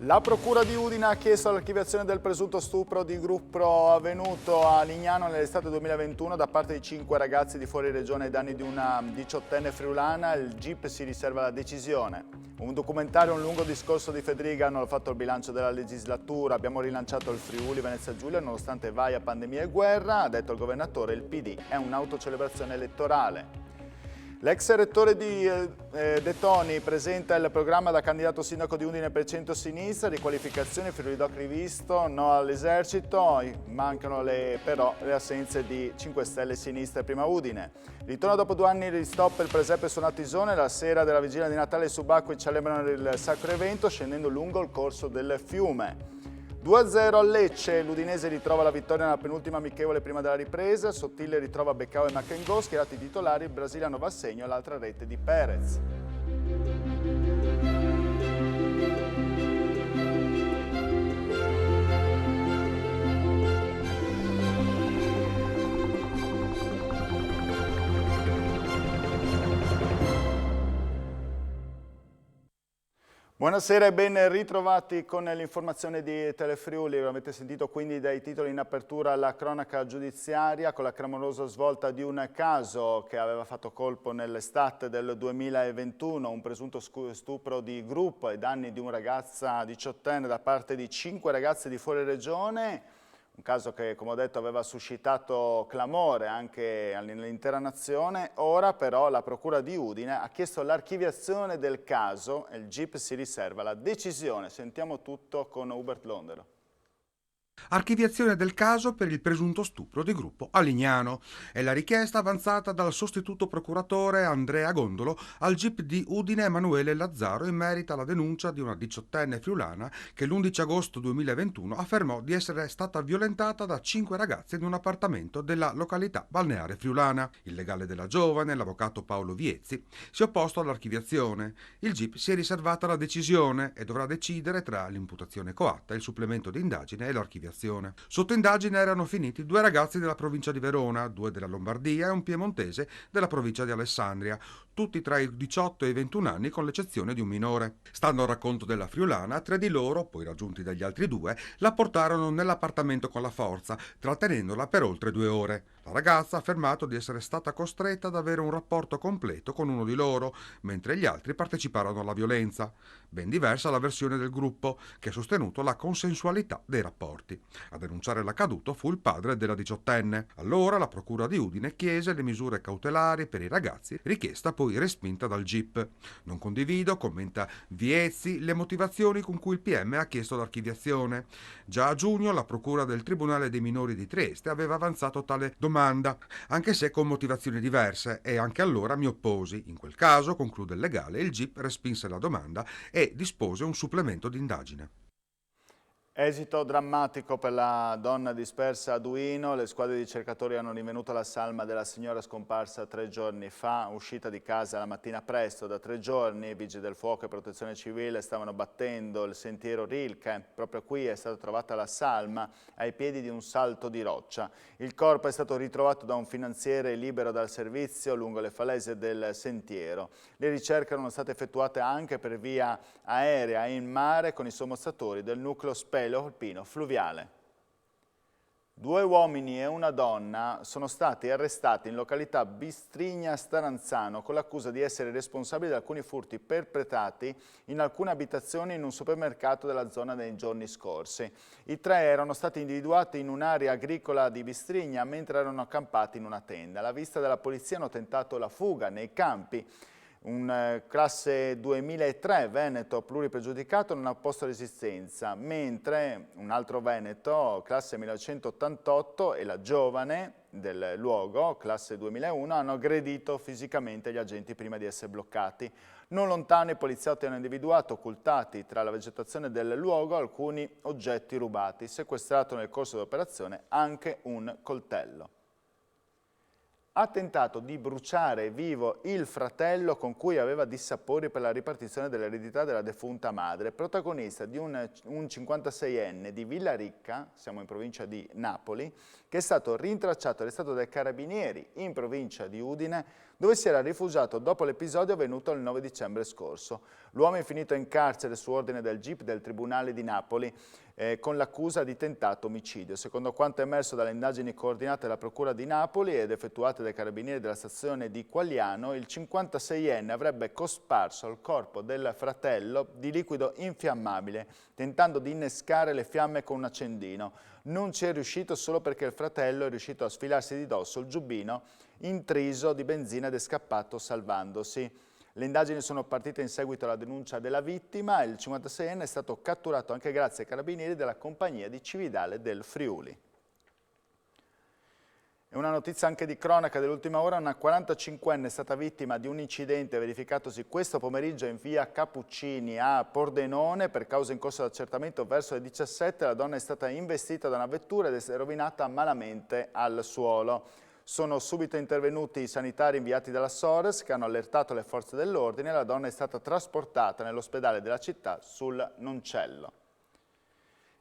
La Procura di Udine ha chiesto l'archiviazione del presunto stupro di gruppo avvenuto a Lignano nell'estate 2021 da parte di 5 ragazzi di fuori regione ai danni di una 18enne friulana. Il GIP si riserva la decisione. Un documentario e un lungo discorso di Fedriga hanno fatto il bilancio della legislatura. Abbiamo rilanciato il Friuli Venezia Giulia nonostante vaia pandemia e guerra. Ha detto il governatore, il PD è un'autocelebrazione elettorale. L'ex rettore di De Toni presenta il programma da candidato sindaco di Udine per centro-sinistra, riqualificazione, Friuli Doc rivisto, no all'esercito, mancano però le assenze di 5 Stelle e Sinistra e Prima Udine. Ritorno dopo 2 anni di stop il presepe su Natisone, la sera della vigilia di Natale i subacquei celebrano il sacro evento scendendo lungo il corso del fiume. 2-0 a Lecce, l'Udinese ritrova la vittoria nella penultima amichevole prima della ripresa, Sottile ritrova Beccao e Macengò, schierati titolari, il brasiliano va a segno l'altra rete di Perez. Buonasera e ben ritrovati con l'informazione di Telefriuli. Avete sentito quindi dai titoli in apertura la cronaca giudiziaria con la clamorosa svolta di un caso che aveva fatto colpo nell'estate del 2021, un presunto stupro di gruppo ai danni di una ragazza 18enne da parte di 5 ragazze di fuori regione. Un caso che, come ho detto, aveva suscitato clamore anche nell'intera nazione. Ora però la Procura di Udine ha chiesto l'archiviazione del caso e il GIP si riserva la decisione. Sentiamo tutto con Hubert Londero. Archiviazione del caso per il presunto stupro di gruppo a Lignano. È la richiesta avanzata dal sostituto procuratore Andrea Gondolo al GIP di Udine Emanuele Lazzaro in merito alla denuncia di una 18enne friulana che l'11 agosto 2021 affermò di essere stata violentata da 5 ragazze in un appartamento della località balneare friulana. Il legale della giovane, l'avvocato Paolo Viezzi, si è opposto all'archiviazione. Il GIP si è riservata la decisione e dovrà decidere tra l'imputazione coatta, il supplemento di indagine e l'archiviazione. Sotto indagine erano finiti 2 ragazzi della provincia di Verona, 2 della Lombardia e un piemontese della provincia di Alessandria, tutti tra i 18 e i 21 anni con l'eccezione di un minore. Stando al racconto della friulana, 3 di loro, poi raggiunti dagli altri 2, la portarono nell'appartamento con la forza, trattenendola per oltre 2 ore. La ragazza ha affermato di essere stata costretta ad avere un rapporto completo con uno di loro, mentre gli altri parteciparono alla violenza. Ben diversa la versione del gruppo, che ha sostenuto la consensualità dei rapporti. A denunciare l'accaduto fu il padre della 18enne. Allora la Procura di Udine chiese le misure cautelari per i ragazzi, richiesta poi respinta dal GIP. Non condivido, commenta Viezzi, le motivazioni con cui il PM ha chiesto l'archiviazione. Già a giugno la Procura del Tribunale dei Minori di Trieste aveva avanzato tale domanda, anche se con motivazioni diverse, e anche allora mi opposi. In quel caso, conclude il legale, il GIP respinse la domanda e dispose un supplemento d'indagine. Esito drammatico per la donna dispersa a Duino. Le squadre di ricercatori hanno rinvenuto la salma della signora scomparsa 3 giorni fa, uscita di casa la mattina presto. Da 3 giorni i vigili del fuoco e protezione civile stavano battendo il sentiero Rilke. Proprio qui è stata trovata la salma ai piedi di un salto di roccia. Il corpo è stato ritrovato da un finanziere libero dal servizio lungo le falese del sentiero. Le ricerche erano state effettuate anche per via aerea e in mare con i sommozzatori del nucleo alpino fluviale. 2 uomini e una donna sono stati arrestati in località Bistrigna Staranzano con l'accusa di essere responsabili di alcuni furti perpetrati in alcune abitazioni in un supermercato della zona nei giorni scorsi. I 3 erano stati individuati in un'area agricola di Bistrigna mentre erano accampati in una tenda. Alla vista della polizia hanno tentato la fuga nei campi. Un classe 2003 veneto pluripregiudicato non ha posto resistenza, mentre un altro veneto, classe 1988, e la giovane del luogo, classe 2001, hanno aggredito fisicamente gli agenti prima di essere bloccati. Non lontano i poliziotti hanno individuato, occultati tra la vegetazione del luogo, alcuni oggetti rubati, sequestrato nel corso dell'operazione anche un coltello. Ha tentato di bruciare vivo il fratello con cui aveva dissapori per la ripartizione dell'eredità della defunta madre, protagonista di un 56enne di Villaricca, siamo in provincia di Napoli, che è stato rintracciato e arrestato dai carabinieri in provincia di Udine dove si era rifugiato dopo l'episodio avvenuto il 9 dicembre scorso. L'uomo è finito in carcere su ordine del GIP del Tribunale di Napoli con l'accusa di tentato omicidio. Secondo quanto emerso dalle indagini coordinate dalla Procura di Napoli ed effettuate dai carabinieri della stazione di Quagliano, il 56enne avrebbe cosparso al corpo del fratello di liquido infiammabile, tentando di innescare le fiamme con un accendino. Non ci è riuscito solo perché il fratello è riuscito a sfilarsi di dosso il giubbino intriso di benzina ed è scappato salvandosi. Le indagini sono partite in seguito alla denuncia della vittima e il 56enne è stato catturato anche grazie ai carabinieri della compagnia di Cividale del Friuli. E una notizia anche di cronaca dell'ultima ora: una 45enne è stata vittima di un incidente verificatosi questo pomeriggio in via Cappuccini a Pordenone. Per causa in corso di accertamento verso le 17 la donna è stata investita da una vettura ed è rovinata malamente al suolo. Sono subito intervenuti i sanitari inviati dalla Sores che hanno allertato le forze dell'ordine e la donna è stata trasportata nell'ospedale della città sul Noncello.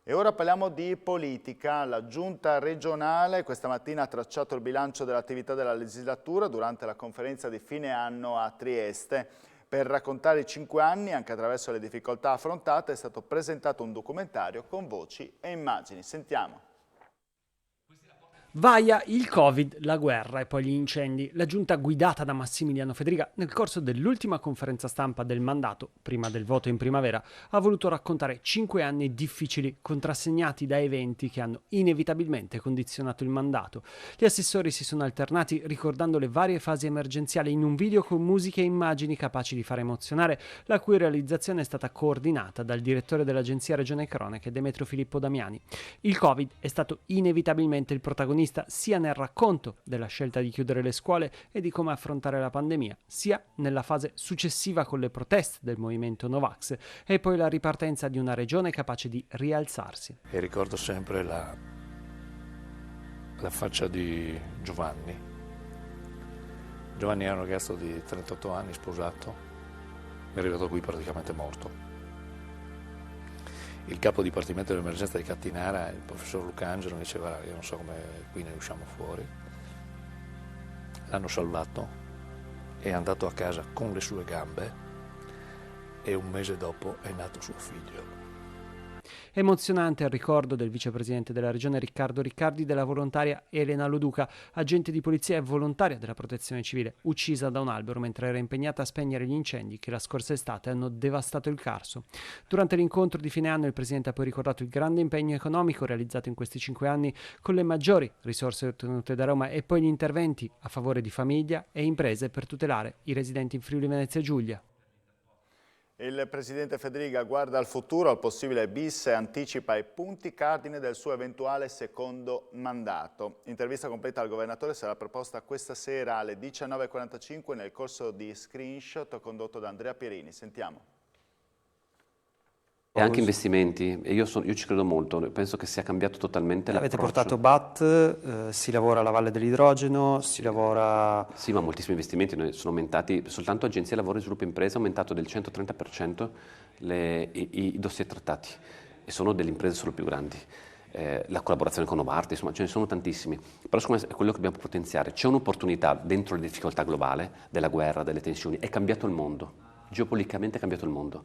E ora parliamo di politica. La Giunta regionale questa mattina ha tracciato il bilancio dell'attività della legislatura durante la conferenza di fine anno a Trieste. Per raccontare i 5 anni, anche attraverso le difficoltà affrontate, è stato presentato un documentario con voci e immagini. Sentiamo. Vaia il Covid, la guerra e poi gli incendi. La giunta guidata da Massimiliano Fedriga nel corso dell'ultima conferenza stampa del mandato, prima del voto in primavera, ha voluto raccontare 5 anni difficili contrassegnati da eventi che hanno inevitabilmente condizionato il mandato. Gli assessori si sono alternati ricordando le varie fasi emergenziali in un video con musiche e immagini capaci di far emozionare, la cui realizzazione è stata coordinata dal direttore dell'agenzia Regione Cronache, Demetrio Filippo Damiani. Il Covid è stato inevitabilmente il protagonista sia nel racconto della scelta di chiudere le scuole e di come affrontare la pandemia, sia nella fase successiva con le proteste del movimento Novax e poi la ripartenza di una regione capace di rialzarsi. E ricordo sempre la faccia di Giovanni. Giovanni era un ragazzo di 38 anni, sposato, è arrivato qui praticamente morto. Il capo dipartimento dell'emergenza di Cattinara, il professor Lucangelo, diceva: io non so come qui ne usciamo fuori. L'hanno salvato, è andato a casa con le sue gambe e un mese dopo è nato suo figlio. Emozionante il ricordo del vicepresidente della regione Riccardo Riccardi, della volontaria Elena Loduca, agente di polizia e volontaria della protezione civile, uccisa da un albero mentre era impegnata a spegnere gli incendi che la scorsa estate hanno devastato il Carso. Durante l'incontro di fine anno il presidente ha poi ricordato il grande impegno economico realizzato in questi 5 anni con le maggiori risorse ottenute da Roma e poi gli interventi a favore di famiglia e imprese per tutelare i residenti in Friuli Venezia Giulia. Il presidente Fedriga guarda al futuro, al possibile bis e anticipa i punti cardine del suo eventuale secondo mandato. Intervista completa al governatore sarà proposta questa sera alle 19:45 nel corso di Screenshot condotto da Andrea Pierini. Sentiamo. E anche investimenti, e io ci credo molto, penso che sia cambiato totalmente l'approccio. Avete portato BAT, si lavora alla Valle dell'Idrogeno, si lavora... Sì, ma moltissimi investimenti sono aumentati, soltanto Agenzia Lavoro e Sviluppo Imprese ha aumentato del 130% i dossier trattati, e sono delle imprese solo più grandi. La collaborazione con Novartis, insomma ce ne sono tantissimi, però secondo me è quello che dobbiamo potenziare. C'è un'opportunità dentro le difficoltà globali, della guerra, delle tensioni, è cambiato il mondo, geopoliticamente è cambiato il mondo.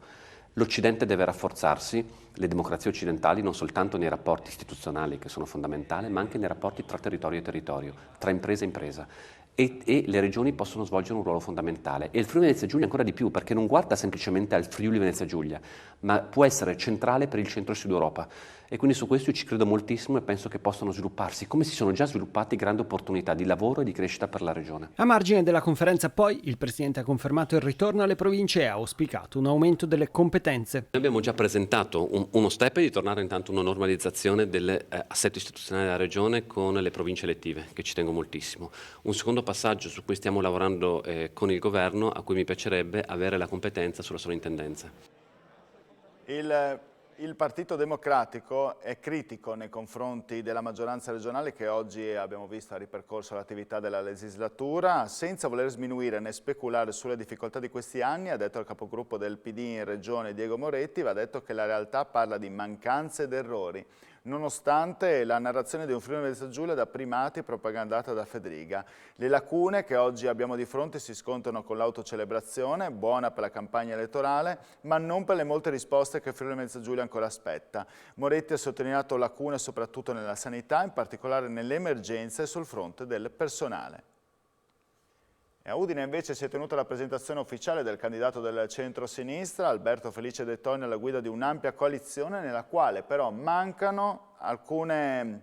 L'Occidente deve rafforzarsi, le democrazie occidentali, non soltanto nei rapporti istituzionali che sono fondamentali, ma anche nei rapporti tra territorio e territorio, tra impresa e impresa. E le regioni possono svolgere un ruolo fondamentale. E il Friuli Venezia Giulia ancora di più, perché non guarda semplicemente al Friuli Venezia Giulia, ma può essere centrale per il centro e sud Europa. E quindi su questo io ci credo moltissimo e penso che possano svilupparsi, come si sono già sviluppate, grandi opportunità di lavoro e di crescita per la regione. A margine della conferenza poi il presidente ha confermato il ritorno alle province e ha auspicato un aumento delle competenze. Noi abbiamo già presentato uno step di tornare intanto a una normalizzazione dell'assetto istituzionale della regione con le province elettive, che ci tengo moltissimo. Un secondo passaggio su cui stiamo lavorando con il governo, a cui mi piacerebbe avere la competenza sulla sovrintendenza. Il Partito Democratico è critico nei confronti della maggioranza regionale che oggi abbiamo visto ha ripercorso l'attività della legislatura. Senza voler sminuire né speculare sulle difficoltà di questi anni, ha detto il capogruppo del PD in regione Diego Moretti, va detto che la realtà parla di mancanze ed errori. nonostante la narrazione di un Friuli Venezia Giulia da primati propagandata da Federica. Le lacune che oggi abbiamo di fronte si scontrano con l'autocelebrazione, buona per la campagna elettorale, ma non per le molte risposte che Friuli Venezia Giulia ancora aspetta. Moretti ha sottolineato lacune soprattutto nella sanità, in particolare nelle emergenze e sul fronte del personale. E a Udine invece si è tenuta la presentazione ufficiale del candidato del centro-sinistra, Alberto Felice De Toni, alla guida di un'ampia coalizione nella quale però mancano alcuni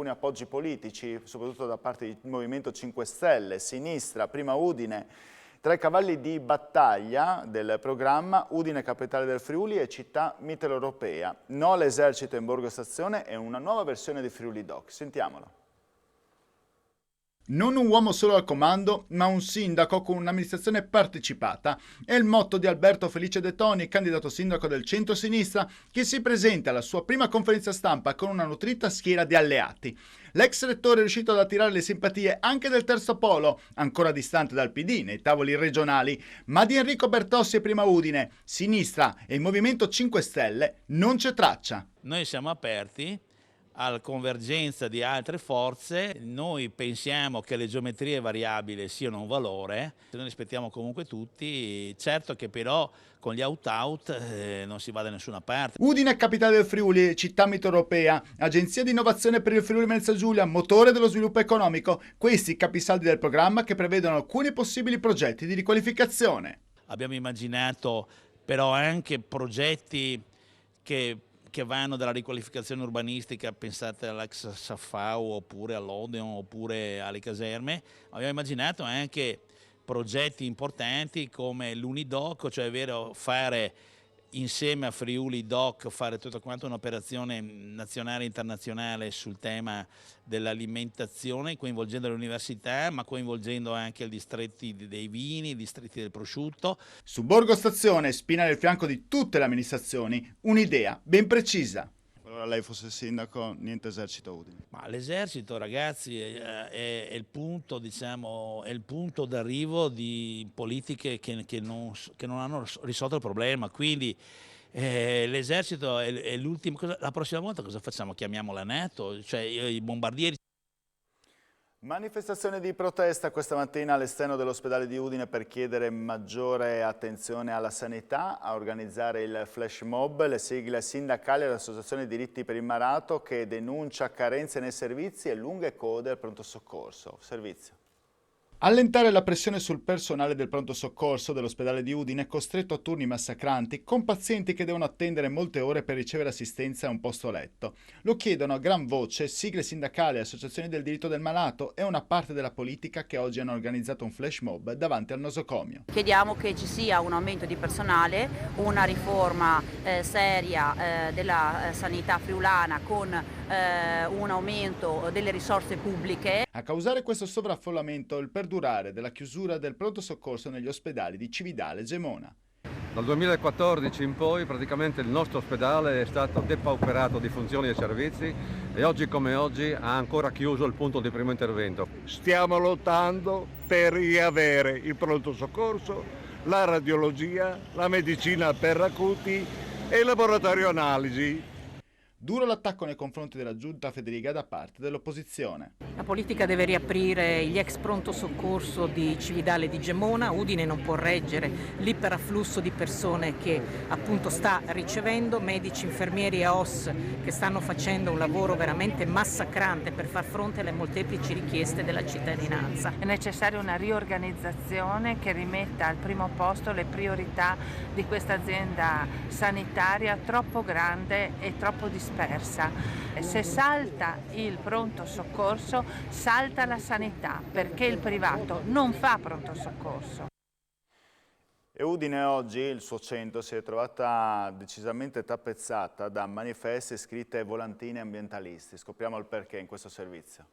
appoggi politici, soprattutto da parte del Movimento 5 Stelle, Sinistra, Prima Udine. Tra i cavalli di battaglia del programma Udine capitale del Friuli e città mitteleuropea. No all'esercito in Borgo Stazione e una nuova versione di Friuli Doc. Sentiamolo. Non un uomo solo al comando, ma un sindaco con un'amministrazione partecipata. È il motto di Alberto Felice De Toni, candidato sindaco del centro-sinistra, che si presenta alla sua prima conferenza stampa con una nutrita schiera di alleati. L'ex rettore è riuscito ad attirare le simpatie anche del terzo polo, ancora distante dal PD nei tavoli regionali, ma di Enrico Bertossi e Prima Udine, Sinistra e il Movimento 5 Stelle non c'è traccia. Noi siamo aperti alla convergenza di altre forze, noi pensiamo che le geometrie variabili siano un valore, noi rispettiamo comunque tutti, certo che però con gli out-out non si va da nessuna parte. Udine capitale del Friuli, città mitteleuropea, agenzia di innovazione per il Friuli Venezia Giulia, motore dello sviluppo economico, questi i capisaldi del programma che prevedono alcuni possibili progetti di riqualificazione. Abbiamo immaginato però anche progetti che vanno dalla riqualificazione urbanistica, pensate all'ex Safau oppure all'Odeon oppure alle caserme. Abbiamo immaginato anche progetti importanti come l'Unidoc, cioè fare insieme a Friuli Doc, fare tutto quanto un'operazione nazionale e internazionale sul tema dell'alimentazione, coinvolgendo le università, ma coinvolgendo anche i distretti dei vini, i distretti del prosciutto. Su Borgo Stazione, spina nel fianco di tutte le amministrazioni, un'idea ben precisa. Allora lei fosse sindaco, niente esercito a Udine. Ma l'esercito, ragazzi, è il punto, diciamo, è il punto d'arrivo di politiche che non hanno risolto il problema. Quindi l'esercito è l'ultimo. La prossima volta cosa facciamo? Chiamiamo la NATO, cioè i bombardieri. Manifestazione di protesta questa mattina all'esterno dell'ospedale di Udine per chiedere maggiore attenzione alla sanità, a organizzare il flash mob, le sigle sindacali dell'Associazione Diritti per il Malato che denuncia carenze nei servizi e lunghe code al pronto soccorso. Servizio. Allentare la pressione sul personale del pronto soccorso dell'ospedale di Udine costretto a turni massacranti con pazienti che devono attendere molte ore per ricevere assistenza a un posto letto. Lo chiedono a gran voce sigle sindacali, associazioni del diritto del malato e una parte della politica che oggi hanno organizzato un flash mob davanti al nosocomio. Chiediamo che ci sia un aumento di personale, una riforma seria della sanità friulana con un aumento delle risorse pubbliche. A causare questo sovraffollamento il perdurare della chiusura del pronto soccorso negli ospedali di Cividale e Gemona. Dal 2014 in poi praticamente il nostro ospedale è stato depauperato di funzioni e servizi e oggi come oggi ha ancora chiuso il punto di primo intervento. Stiamo lottando per riavere il pronto soccorso, la radiologia, la medicina per acuti e il laboratorio analisi. Duro l'attacco nei confronti della giunta Federica da parte dell'opposizione. La politica deve riaprire gli ex pronto soccorso di Cividale e di Gemona. Udine non può reggere l'iperafflusso di persone che appunto sta ricevendo, medici, infermieri e OS che stanno facendo un lavoro veramente massacrante per far fronte alle molteplici richieste della cittadinanza. È necessaria una riorganizzazione che rimetta al primo posto le priorità di questa azienda sanitaria troppo grande e troppo dispersa. Se salta il pronto soccorso, salta la sanità, perché il privato non fa pronto soccorso. E Udine oggi, il suo centro, si è trovata decisamente tappezzata da manifesti, scritte e volantini ambientalisti. Scopriamo il perché in questo servizio.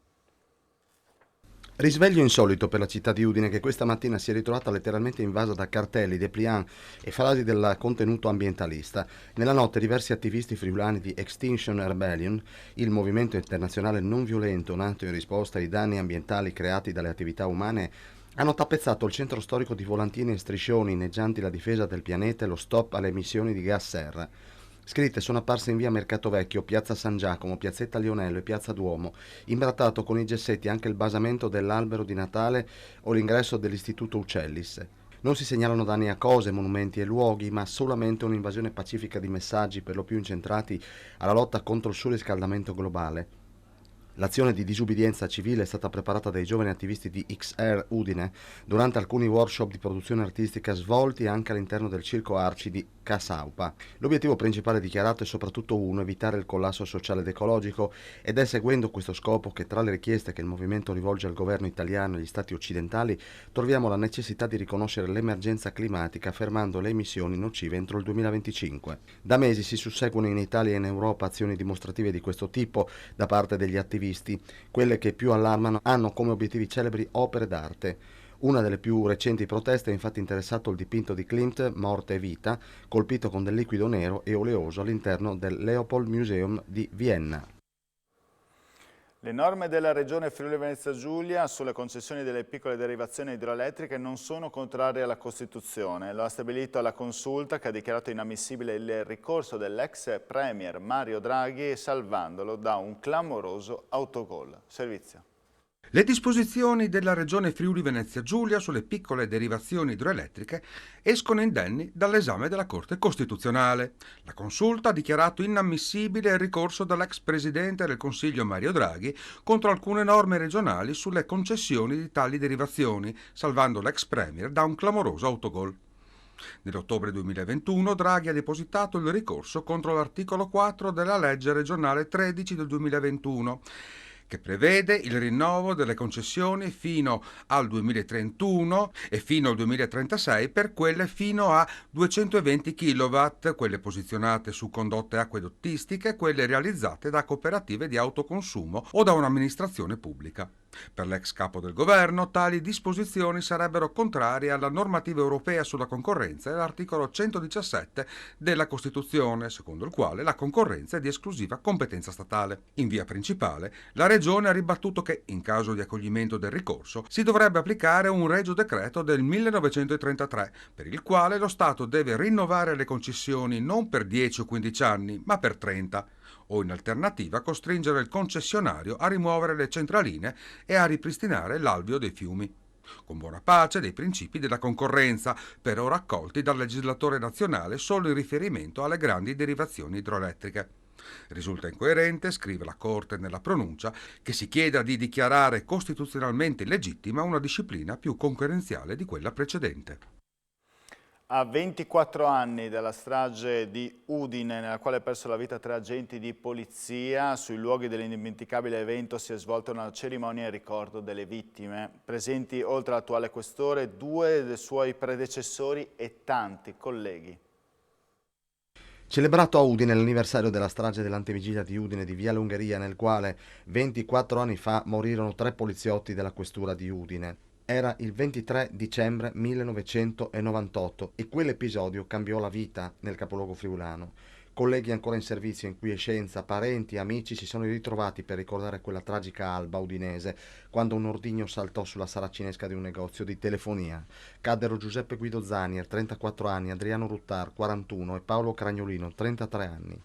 Risveglio insolito per la città di Udine che questa mattina si è ritrovata letteralmente invasa da cartelli, dépliant e frasi del contenuto ambientalista. Nella notte diversi attivisti friulani di Extinction Rebellion, il movimento internazionale non violento nato in risposta ai danni ambientali creati dalle attività umane, hanno tappezzato il centro storico di volantini e striscioni inneggianti la difesa del pianeta e lo stop alle emissioni di gas serra. Scritte sono apparse in via Mercato Vecchio, piazza San Giacomo, piazzetta Lionello e piazza Duomo. Imbrattato con i gessetti anche il basamento dell'albero di Natale o l'ingresso dell'istituto Uccellis. Non si segnalano danni a cose, monumenti e luoghi, ma solamente un'invasione pacifica di messaggi per lo più incentrati alla lotta contro il surriscaldamento globale. L'azione di disubbidienza civile è stata preparata dai giovani attivisti di XR Udine durante alcuni workshop di produzione artistica svolti anche all'interno del Circo Arci di Casaupa. L'obiettivo principale dichiarato è soprattutto uno, evitare il collasso sociale ed ecologico, ed è seguendo questo scopo che tra le richieste che il movimento rivolge al governo italiano e agli stati occidentali troviamo la necessità di riconoscere l'emergenza climatica fermando le emissioni nocive entro il 2025. Da mesi si susseguono in Italia e in Europa azioni dimostrative di questo tipo da parte degli attivisti. Quelle che più allarmano hanno come obiettivi celebri opere d'arte. Una delle più recenti proteste ha infatti interessato il dipinto di Klimt, Morte e Vita, colpito con del liquido nero e oleoso all'interno del Leopold Museum di Vienna. Le norme della Regione Friuli-Venezia Giulia sulle concessioni delle piccole derivazioni idroelettriche non sono contrarie alla Costituzione. Lo ha stabilito la Consulta, che ha dichiarato inammissibile il ricorso dell'ex premier Mario Draghi, salvandolo da un clamoroso autogol. Servizio. Le disposizioni della Regione Friuli-Venezia Giulia sulle piccole derivazioni idroelettriche escono indenni dall'esame della Corte Costituzionale. La Consulta ha dichiarato inammissibile il ricorso dell'ex presidente del Consiglio Mario Draghi contro alcune norme regionali sulle concessioni di tali derivazioni, salvando l'ex premier da un clamoroso autogol. Nell'ottobre 2021 Draghi ha depositato il ricorso contro l'articolo 4 della legge regionale 13 del 2021, che prevede il rinnovo delle concessioni fino al 2031 e fino al 2036 per quelle fino a 220 kW, quelle posizionate su condotte acquedottistiche e quelle realizzate da cooperative di autoconsumo o da un'amministrazione pubblica. Per l'ex capo del governo, tali disposizioni sarebbero contrarie alla normativa europea sulla concorrenza e all'articolo 117 della Costituzione, secondo il quale la concorrenza è di esclusiva competenza statale. In via principale, la Regione ha ribattuto che, in caso di accoglimento del ricorso, si dovrebbe applicare un regio decreto del 1933, per il quale lo Stato deve rinnovare le concessioni non per 10 o 15 anni, ma per 30, o in alternativa costringere il concessionario a rimuovere le centraline e a ripristinare l'alveo dei fiumi, con buona pace dei principi della concorrenza, per ora accolti dal legislatore nazionale solo in riferimento alle grandi derivazioni idroelettriche. Risulta incoerente, scrive la Corte nella pronuncia, che si chieda di dichiarare costituzionalmente illegittima una disciplina più concorrenziale di quella precedente. A 24 anni dalla strage di Udine, nella quale ha perso la vita 3 agenti di polizia, sui luoghi dell'indimenticabile evento si è svolta una cerimonia in ricordo delle vittime. Presenti, oltre all'attuale questore, 2 dei suoi predecessori e tanti colleghi. Celebrato a Udine l'anniversario della strage dell'antevigilia di Udine di Viale Ungheria, nel quale 24 anni fa morirono 3 poliziotti della questura di Udine. Era il 23 dicembre 1998 e quell'episodio cambiò la vita nel capoluogo friulano. Colleghi ancora in servizio in quiescenza, parenti e amici si sono ritrovati per ricordare quella tragica alba udinese, quando un ordigno saltò sulla saracinesca di un negozio di telefonia. Caddero Giuseppe Guido Zanier, 34 anni, Adriano Ruttar, 41 e Paolo Cragnolino, 33 anni.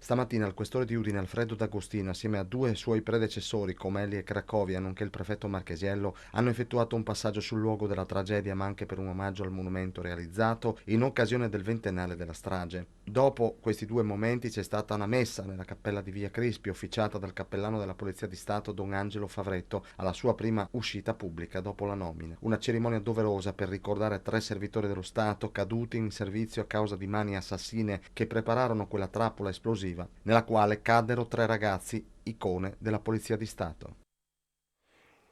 Stamattina il questore di Udine Alfredo D'Agostino, assieme a 2 suoi predecessori, Comelli e Cracovia, nonché il prefetto Marchesiello, hanno effettuato un passaggio sul luogo della tragedia, ma anche per un omaggio al monumento realizzato in occasione del ventennale della strage. Dopo questi 2 momenti c'è stata una messa nella cappella di Via Crispi, officiata dal cappellano della Polizia di Stato Don Angelo Favretto, alla sua prima uscita pubblica dopo la nomina. Una cerimonia doverosa per ricordare 3 servitori dello Stato caduti in servizio a causa di mani assassine che prepararono quella trappola esplosiva nella quale caddero 3 ragazzi, icone della Polizia di Stato.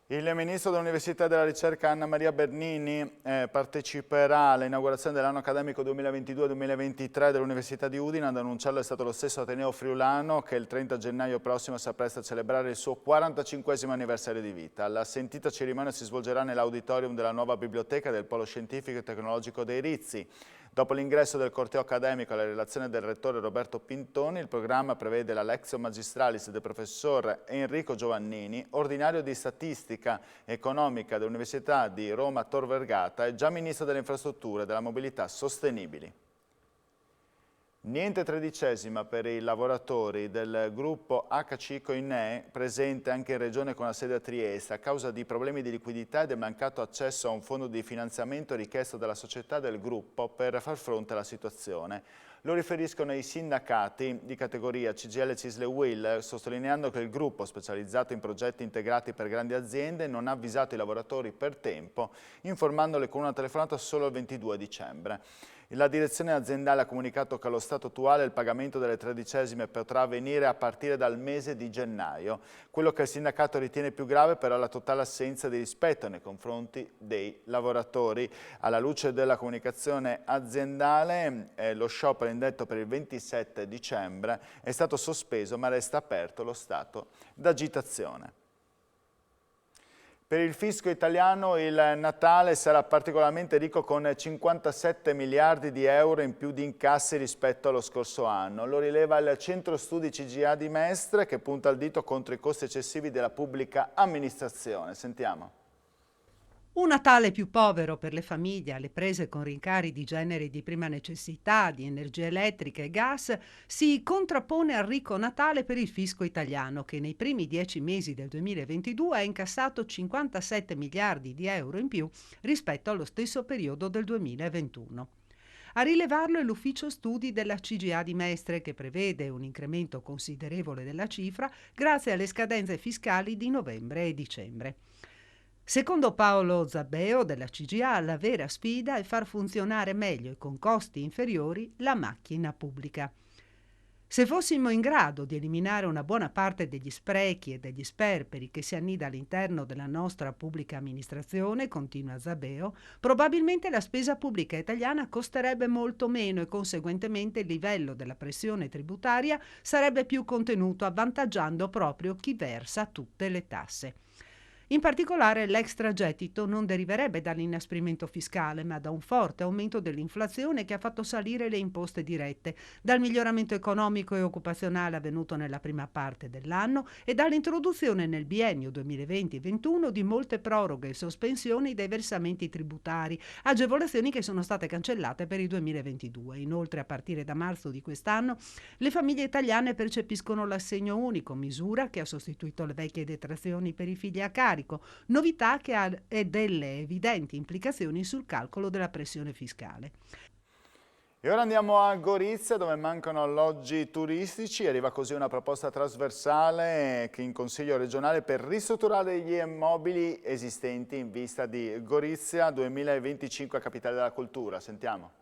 Il ministro dell'Università e della Ricerca Anna Maria Bernini parteciperà all'inaugurazione dell'anno accademico 2022-2023 dell'Università di Udine. Ad annunciarlo è stato lo stesso Ateneo friulano, che il 30 gennaio prossimo si appresta a celebrare il suo 45° anniversario di vita. La sentita cerimonia si svolgerà nell'auditorium della nuova biblioteca del Polo Scientifico e Tecnologico dei Rizzi. Dopo l'ingresso del corteo accademico alla relazione del rettore Roberto Pintoni, il programma prevede la Lectio Magistralis del professor Enrico Giovannini, ordinario di Statistica Economica dell'Università di Roma Tor Vergata e già ministro delle Infrastrutture e della Mobilità Sostenibili. Niente tredicesima per i lavoratori del gruppo HC Coinè, presente anche in regione con la sede a Trieste, a causa di problemi di liquidità e del mancato accesso a un fondo di finanziamento richiesto dalla società del gruppo per far fronte alla situazione. Lo riferiscono i sindacati di categoria CGIL, CISL e UIL, sottolineando che il gruppo, specializzato in progetti integrati per grandi aziende, non ha avvisato i lavoratori per tempo, informandoli con una telefonata solo il 22 dicembre. La direzione aziendale ha comunicato che allo stato attuale il pagamento delle tredicesime potrà avvenire a partire dal mese di gennaio. Quello che il sindacato ritiene più grave però è la totale assenza di rispetto nei confronti dei lavoratori. Alla luce della comunicazione aziendale, lo sciopero indetto per il 27 dicembre è stato sospeso, ma resta aperto lo stato d'agitazione. Per il fisco italiano il Natale sarà particolarmente ricco con 57 miliardi di euro in più di incassi rispetto allo scorso anno. Lo rileva il Centro Studi CGA di Mestre, che punta il dito contro i costi eccessivi della pubblica amministrazione. Sentiamo. Un Natale più povero per le famiglie alle prese con rincari di generi di prima necessità, di energia elettrica e gas, si contrappone al ricco Natale per il fisco italiano, che nei primi 10 mesi del 2022 ha incassato 57 miliardi di euro in più rispetto allo stesso periodo del 2021. A rilevarlo è l'ufficio studi della CGA di Mestre, che prevede un incremento considerevole della cifra grazie alle scadenze fiscali di novembre e dicembre. Secondo Paolo Zabbeo della CGA, la vera sfida è far funzionare meglio e con costi inferiori la macchina pubblica. Se fossimo in grado di eliminare una buona parte degli sprechi e degli sperperi che si annida all'interno della nostra pubblica amministrazione, continua Zabbeo, probabilmente la spesa pubblica italiana costerebbe molto meno e conseguentemente il livello della pressione tributaria sarebbe più contenuto, avvantaggiando proprio chi versa tutte le tasse. In particolare l'extragettito non deriverebbe dall'inasprimento fiscale, ma da un forte aumento dell'inflazione che ha fatto salire le imposte dirette, dal miglioramento economico e occupazionale avvenuto nella prima parte dell'anno e dall'introduzione nel biennio 2020-21 di molte proroghe e sospensioni dei versamenti tributari, agevolazioni che sono state cancellate per il 2022. Inoltre, a partire da marzo di quest'anno, le famiglie italiane percepiscono l'assegno unico, misura che ha sostituito le vecchie detrazioni per i figli a carico, novità che ha delle evidenti implicazioni sul calcolo della pressione fiscale. E ora andiamo a Gorizia, dove mancano alloggi turistici. Arriva così una proposta trasversale che in Consiglio regionale per ristrutturare gli immobili esistenti in vista di Gorizia 2025 a Capitale della Cultura. Sentiamo.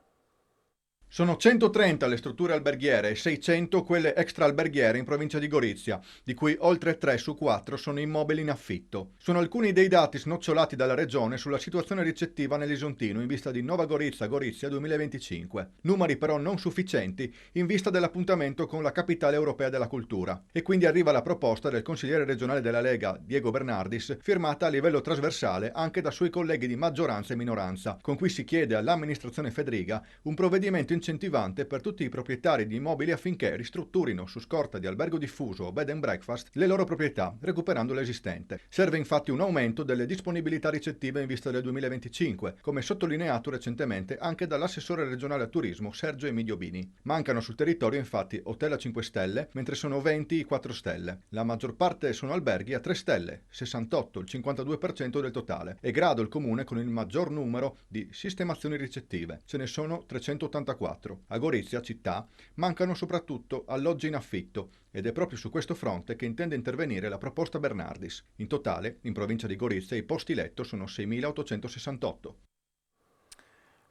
Sono 130 le strutture alberghiere e 600 quelle extraalberghiere in provincia di Gorizia, di cui oltre 3 su 4 sono immobili in affitto. Sono alcuni dei dati snocciolati dalla Regione sulla situazione ricettiva nell'Isontino in vista di Nova Gorizia 2025. Numeri però non sufficienti in vista dell'appuntamento con la Capitale Europea della Cultura. E quindi arriva la proposta del consigliere regionale della Lega, Diego Bernardis, firmata a livello trasversale anche da suoi colleghi di maggioranza e minoranza, con cui si chiede all'amministrazione Fedriga un provvedimento incentivante per tutti i proprietari di immobili affinché ristrutturino su scorta di albergo diffuso o bed and breakfast le loro proprietà, recuperando l'esistente. Serve infatti un aumento delle disponibilità ricettive in vista del 2025, come sottolineato recentemente anche dall'assessore regionale al turismo Sergio Emidio Bini. Mancano sul territorio infatti hotel a 5 stelle, mentre sono 20 i 4 stelle. La maggior parte sono alberghi a 3 stelle, 68, il 52% del totale, e Grado il comune con il maggior numero di sistemazioni ricettive. Ce ne sono 384. A Gorizia, città, mancano soprattutto alloggi in affitto ed è proprio su questo fronte che intende intervenire la proposta Bernardis. In totale, in provincia di Gorizia, i posti letto sono 6.868.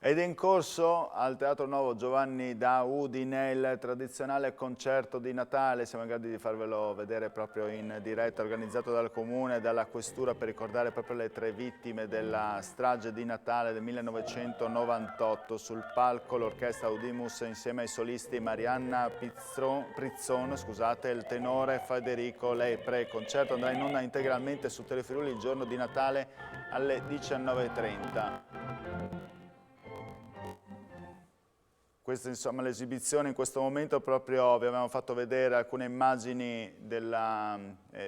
Ed è in corso al Teatro Nuovo Giovanni da Udine il tradizionale concerto di Natale. Siamo in grado di farvelo vedere proprio in diretta, organizzato dal Comune e dalla Questura per ricordare proprio le 3 vittime della strage di Natale del 1998. Sul palco l'orchestra Audimus insieme ai solisti Marianna Prizzon, e il tenore Federico Lepre. Il concerto andrà in onda integralmente su Telefriuli il giorno di Natale alle 19:30. Questa insomma l'esibizione in questo momento proprio vi avevamo fatto vedere alcune immagini della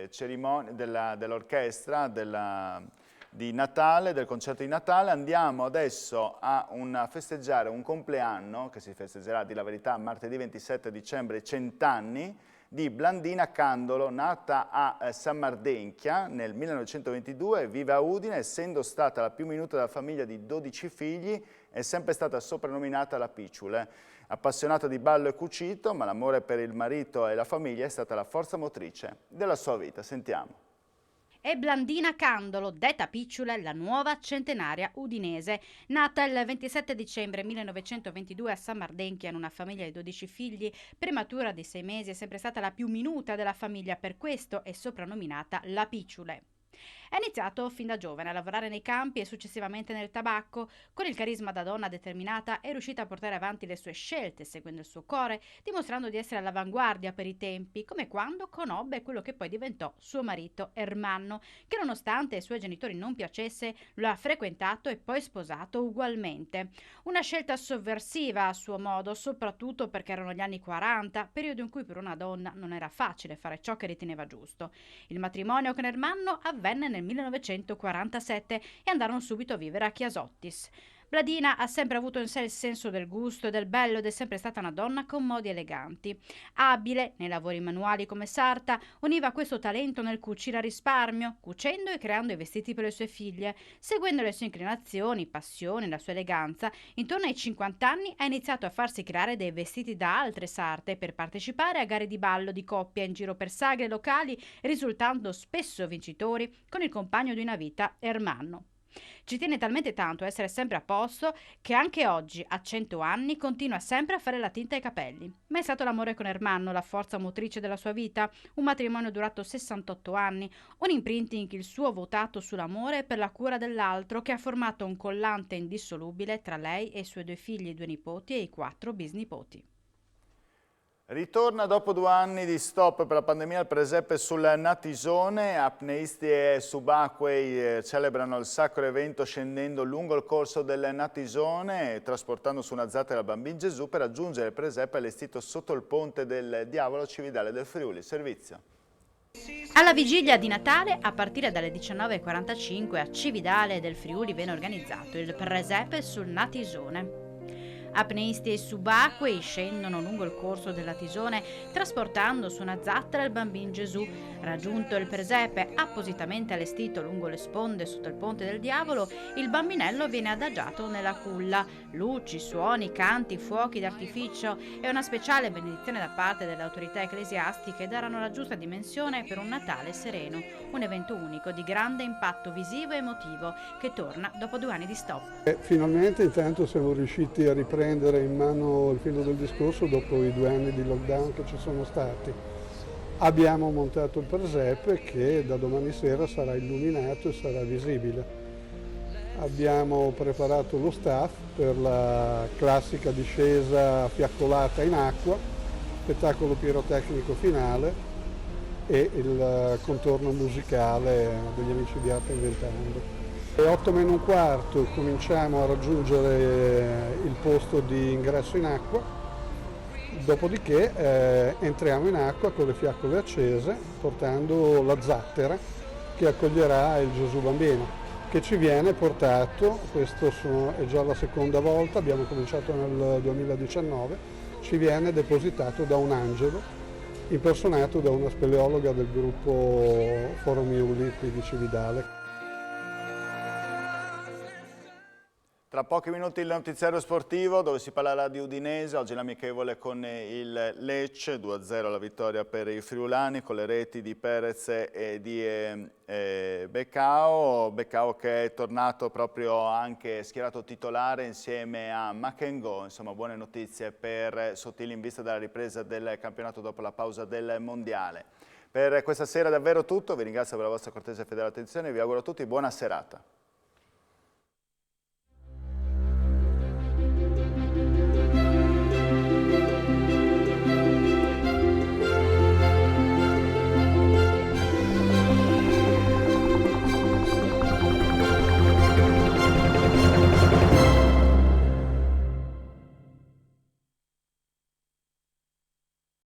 cerimonia dell'orchestra, di Natale, del concerto di Natale. Andiamo adesso a festeggiare un compleanno che si festeggerà, di la verità, martedì 27 dicembre, 100 anni, di Blandina Candolo, nata a San Mardenchia nel 1922, vive a Udine, essendo stata la più minuta della famiglia di 12 figli, è sempre stata soprannominata la Picciule. Appassionata di ballo e cucito, ma l'amore per il marito e la famiglia è stata la forza motrice della sua vita. Sentiamo. È Blandina Candolo, detta Picciule, la nuova centenaria udinese. Nata il 27 dicembre 1922 a San Mardenchia in una famiglia di 12 figli, prematura di 6 mesi, è sempre stata la più minuta della famiglia, per questo è soprannominata la Picciule. Ha iniziato fin da giovane a lavorare nei campi e successivamente nel tabacco. Con il carisma da donna determinata è riuscita a portare avanti le sue scelte, seguendo il suo cuore, dimostrando di essere all'avanguardia per i tempi, come quando conobbe quello che poi diventò suo marito Ermanno, che nonostante ai suoi genitori non piacesse, lo ha frequentato e poi sposato ugualmente. Una scelta sovversiva a suo modo, soprattutto perché erano gli anni 40, periodo in cui per una donna non era facile fare ciò che riteneva giusto. Il matrimonio con Ermanno avvenne nel 1947 e andarono subito a vivere a Chiasottis. Blandina ha sempre avuto in sé il senso del gusto e del bello ed è sempre stata una donna con modi eleganti. Abile nei lavori manuali come sarta, univa questo talento nel cucire a risparmio, cucendo e creando i vestiti per le sue figlie. Seguendo le sue inclinazioni, passioni, la sua eleganza, intorno ai 50 anni ha iniziato a farsi creare dei vestiti da altre sarte per partecipare a gare di ballo di coppia in giro per sagre locali, risultando spesso vincitori con il compagno di una vita, Ermanno. Ci tiene talmente tanto a essere sempre a posto che anche oggi, a 100 anni, continua sempre a fare la tinta ai capelli. Ma è stato l'amore con Ermanno la forza motrice della sua vita, un matrimonio durato 68 anni, un imprinting il suo votato sull'amore e per la cura dell'altro, che ha formato un collante indissolubile tra lei e i suoi 2 figli, i 2 nipoti e i 4 bisnipoti. Ritorna dopo 2 anni di stop per la pandemia il presepe sul Natisone. Apneisti e subacquei celebrano il sacro evento scendendo lungo il corso del Natisone e trasportando su una zattera il Bambin Gesù per raggiungere il presepe allestito sotto il ponte del Diavolo a Cividale del Friuli. Servizio. Alla vigilia di Natale, a partire dalle 19:45 a Cividale del Friuli viene organizzato il presepe sul Natisone. Apneisti e subacquei scendono lungo il corso della Tisone trasportando su una zattera il Bambin Gesù. Raggiunto il presepe, appositamente allestito lungo le sponde sotto il ponte del Diavolo, il bambinello viene adagiato nella culla. Luci, suoni, canti, fuochi d'artificio e una speciale benedizione da parte delle autorità ecclesiastiche daranno la giusta dimensione per un Natale sereno, un evento unico di grande impatto visivo e emotivo che torna dopo 2 anni di stop. Finalmente intanto siamo riusciti a riprendere in mano il filo del discorso dopo i 2 anni di lockdown che ci sono stati. Abbiamo montato il presepe che da domani sera sarà illuminato e sarà visibile. Abbiamo preparato lo staff per la classica discesa fiaccolata in acqua, spettacolo pirotecnico finale e il contorno musicale degli amici di Arte Inventando. Alle 8:15 cominciamo a raggiungere il posto di ingresso in acqua, dopodiché entriamo in acqua con le fiaccole accese portando la zattera che accoglierà il Gesù Bambino, che ci viene portato, questo è già la seconda volta, abbiamo cominciato nel 2019, ci viene depositato da un angelo impersonato da una speleologa del gruppo Forum Iuli qui di Cividale. Tra pochi minuti il notiziario sportivo dove si parlerà di Udinese, oggi l'amichevole con il Lecce, 2-0 la vittoria per i friulani con le reti di Perez e di Beccao. Beccao che è tornato proprio anche schierato titolare insieme a Makengo, insomma buone notizie per Sottili in vista della ripresa del campionato dopo la pausa del Mondiale. Per questa sera è davvero tutto, vi ringrazio per la vostra cortese e fedele attenzione e vi auguro a tutti buona serata.